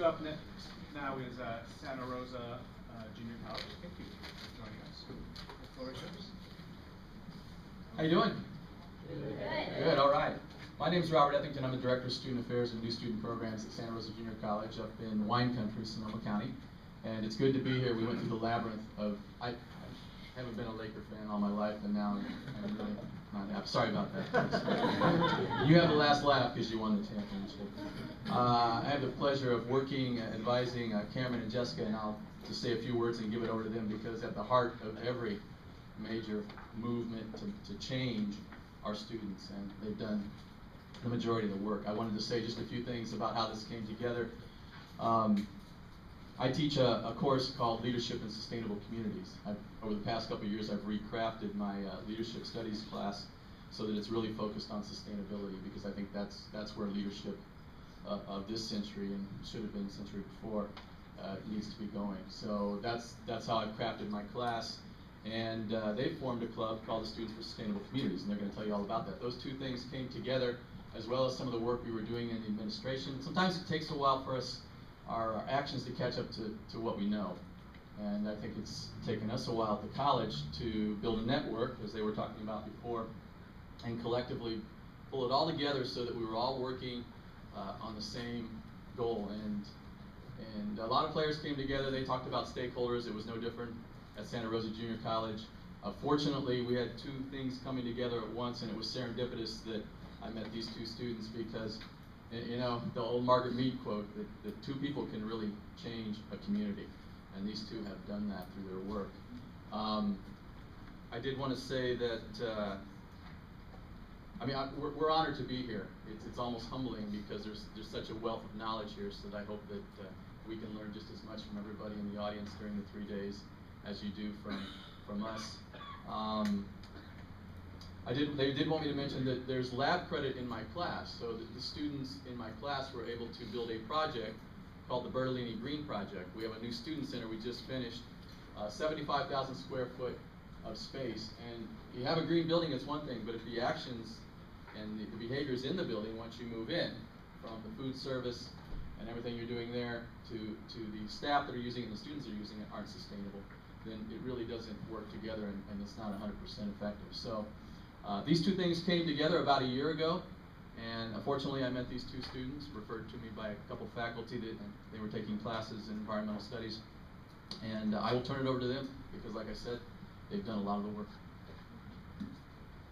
So up next now is Santa Rosa Junior College. Thank you for joining us. The floor is yours. How you doing? Good. Good, all right. My name is Robert Ethington. I'm the Director of Student Affairs and New Student Programs at Santa Rosa Junior College up in wine country, Sonoma County. And it's good to be here. We went through the labyrinth of, I haven't been a Laker fan all my life, and now I'm really not. I'm sorry about that. You have the last laugh because you won the championship. I have the pleasure of working, advising Cameron and Jessica, and I'll just say a few words and give it over to them, because at the heart of every major movement to change are students, and they've done the majority of the work. I wanted to say just a few things about how this came together. I teach a course called Leadership in Sustainable Communities. Over the past couple of years, I've recrafted my leadership studies class so that it's really focused on sustainability, because I think that's where leadership of this century, and should have been the century before, needs to be going. So that's how I've crafted my class. And they formed a club called the Students for Sustainable Communities, and they're going to tell you all about that. Those two things came together, as well as some of the work we were doing in the administration. Sometimes it takes a while for our actions to catch up to what we know. And I think it's taken us a while at the college to build a network, as they were talking about before, and collectively pull it all together so that we were all working on the same goal. And a lot of players came together. They talked about stakeholders. It was no different at Santa Rosa Junior College. Fortunately, we had two things coming together at once, and it was serendipitous that I met these two students, because, you know, the old Margaret Mead quote, that two people can really change a community, and these two have done that through their work. I did want to say that, we're honored to be here. It's almost humbling, because there's such a wealth of knowledge here, so that I hope that we can learn just as much from everybody in the audience during the 3 days as you do from us. They did want me to mention that there's lab credit in my class, so that the students in my class were able to build a project called the Bertolini Green Project. We have a new student center we just finished, 75,000 square foot of space. And you have a green building, it's one thing, but if the actions and the behaviors in the building once you move in, from the food service and everything you're doing there to the staff that are using it and the students that are using it aren't sustainable, then it really doesn't work together, and it's not 100% effective. So these two things came together about a year ago, and unfortunately I met these two students, referred to me by a couple faculty that they were taking classes in environmental studies, and I will turn it over to them, because like I said, they've done a lot of the work.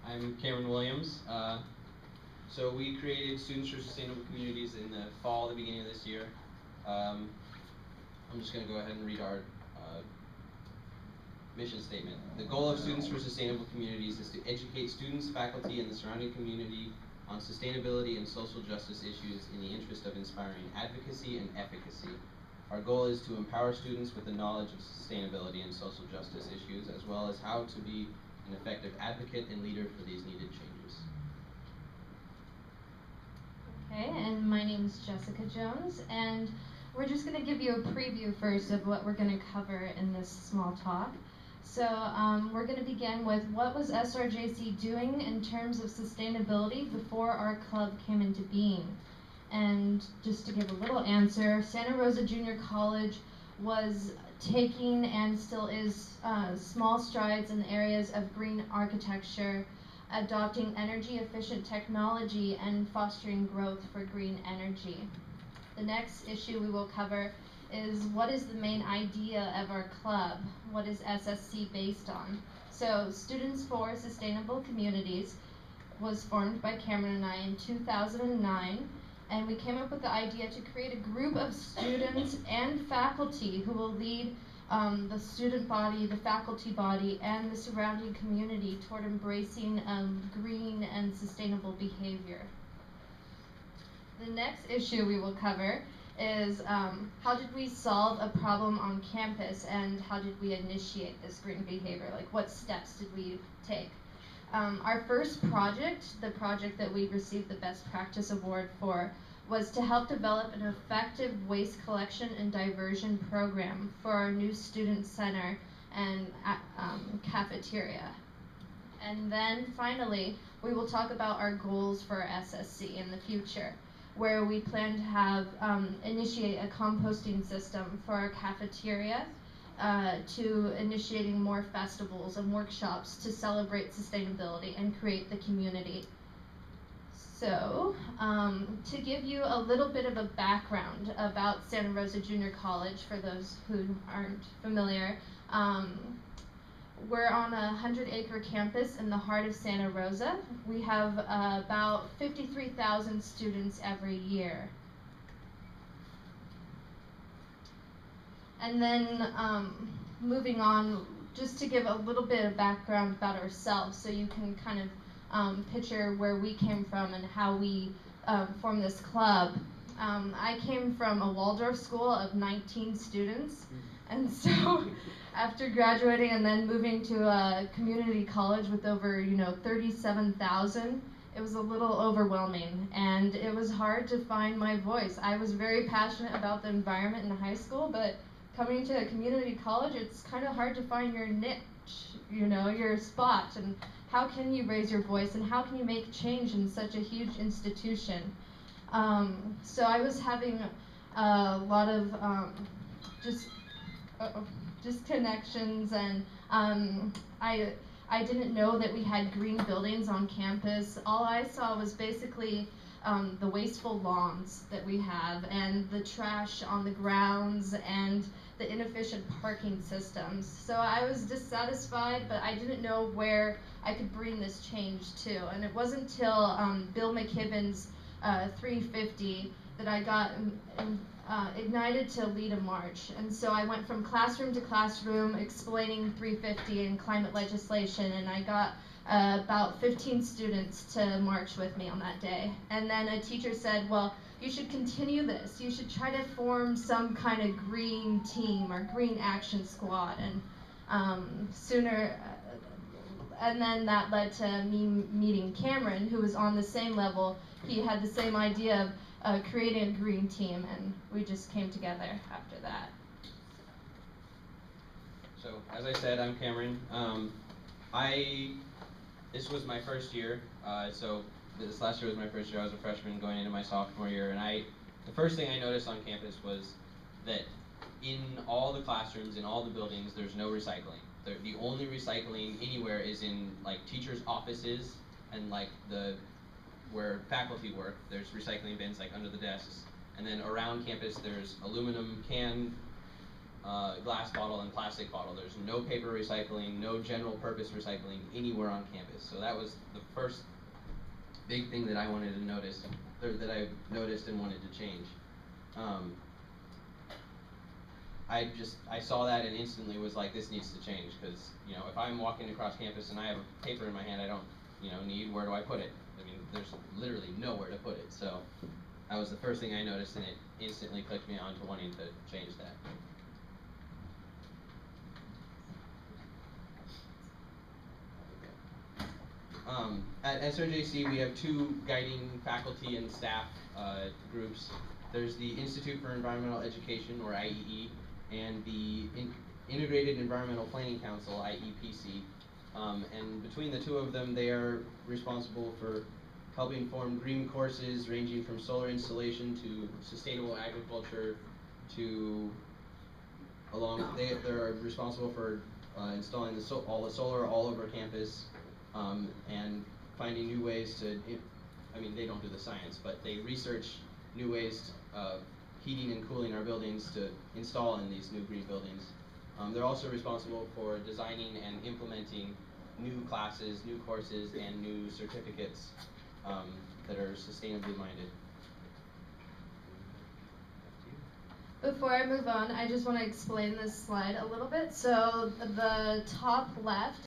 I'm Cameron Williams. So we created Students for Sustainable Communities in the fall, the beginning of this year. I'm just going to go ahead and read our mission statement. The goal of Students for Sustainable Communities is to educate students, faculty, and the surrounding community on sustainability and social justice issues in the interest of inspiring advocacy and efficacy. Our goal is to empower students with the knowledge of sustainability and social justice issues, as well as how to be an effective advocate and leader for these needed changes. Okay, and my name is Jessica Jones, and we're just going to give you a preview first of what we're going to cover in this small talk. So we're going to begin with what was SRJC doing in terms of sustainability before our club came into being. And just to give a little answer, Santa Rosa Junior College was taking, and still is, small strides in the areas of green architecture, adopting energy efficient technology, and fostering growth for green energy. The next issue we will cover is what is the main idea of our club? What is SSC based on? So Students for Sustainable Communities was formed by Cameron and I in 2009, and we came up with the idea to create a group of students and faculty who will lead the student body, the faculty body, and the surrounding community toward embracing green and sustainable behavior. The next issue we will cover is how did we solve a problem on campus, and how did we initiate this green behavior? Like, what steps did we take? Our first project, the project that we received the Best Practice Award for, was to help develop an effective waste collection and diversion program for our new student center and cafeteria. And then finally, we will talk about our goals for SSC in the future. where we plan to have initiate a composting system for our cafeteria, to initiating more festivals and workshops to celebrate sustainability and create the community. So, to give you a little bit of a background about Santa Rosa Junior College, for those who aren't familiar, we're on a 100-acre campus in the heart of Santa Rosa. We have about 53,000 students every year. And then moving on, just to give a little bit of background about ourselves so you can kind of picture where we came from and how we formed this club. I came from a Waldorf school of 19 students, and so after graduating and then moving to a community college with over 37,000, it was a little overwhelming, and it was hard to find my voice. I was very passionate about the environment in high school, but coming to a community college, it's kind of hard to find your niche, your spot, and how can you raise your voice, and how can you make change in such a huge institution? So I was having a lot of just connections, and I didn't know that we had green buildings on campus. All I saw was basically the wasteful lawns that we have, and the trash on the grounds, and the inefficient parking systems. So I was dissatisfied, but I didn't know where I could bring this change to. And it wasn't until Bill McKibben's 350 that I got ignited to lead a march. And so I went from classroom to classroom explaining 350 and climate legislation, and I got about 15 students to march with me on that day. And then a teacher said, well, you should continue this. You should try to form some kind of green team or green action squad. And and then that led to me meeting Cameron, who was on the same level. He had the same idea of creating a green team, and we just came together after that. So, as I said, I'm Cameron. This was my first year, so this last year was my first year. I was a freshman going into my sophomore year, and the first thing I noticed on campus was that in all the classrooms, in all the buildings, there's no recycling. The only recycling anywhere is in like teachers' offices and like where faculty work. There's recycling bins like under the desks, and then around campus there's aluminum can, glass bottle, and plastic bottle. There's no paper recycling, no general purpose recycling anywhere on campus. So that was the first big thing that I wanted to notice, or that I noticed and wanted to change. I saw that and instantly was like, this needs to change, because if I'm walking across campus and I have a paper in my hand I don't need, where do I put it? I mean, there's literally nowhere to put it. So that was the first thing I noticed, and it instantly clicked me on to wanting to change that. At SRJC, we have two guiding faculty and staff groups. There's the Institute for Environmental Education, or IEE, and the Integrated Environmental Planning Council, IEPC. And between the two of them, they are responsible for helping form green courses ranging from solar installation to sustainable agriculture to they're responsible for installing all the solar all over campus, and finding new ways to, they don't do the science, but they research new ways of heating and cooling our buildings to install in these new green buildings. They're also responsible for designing and implementing new classes, new courses, and new certificates that are sustainably minded. Before I move on, I just want to explain this slide a little bit. So the top left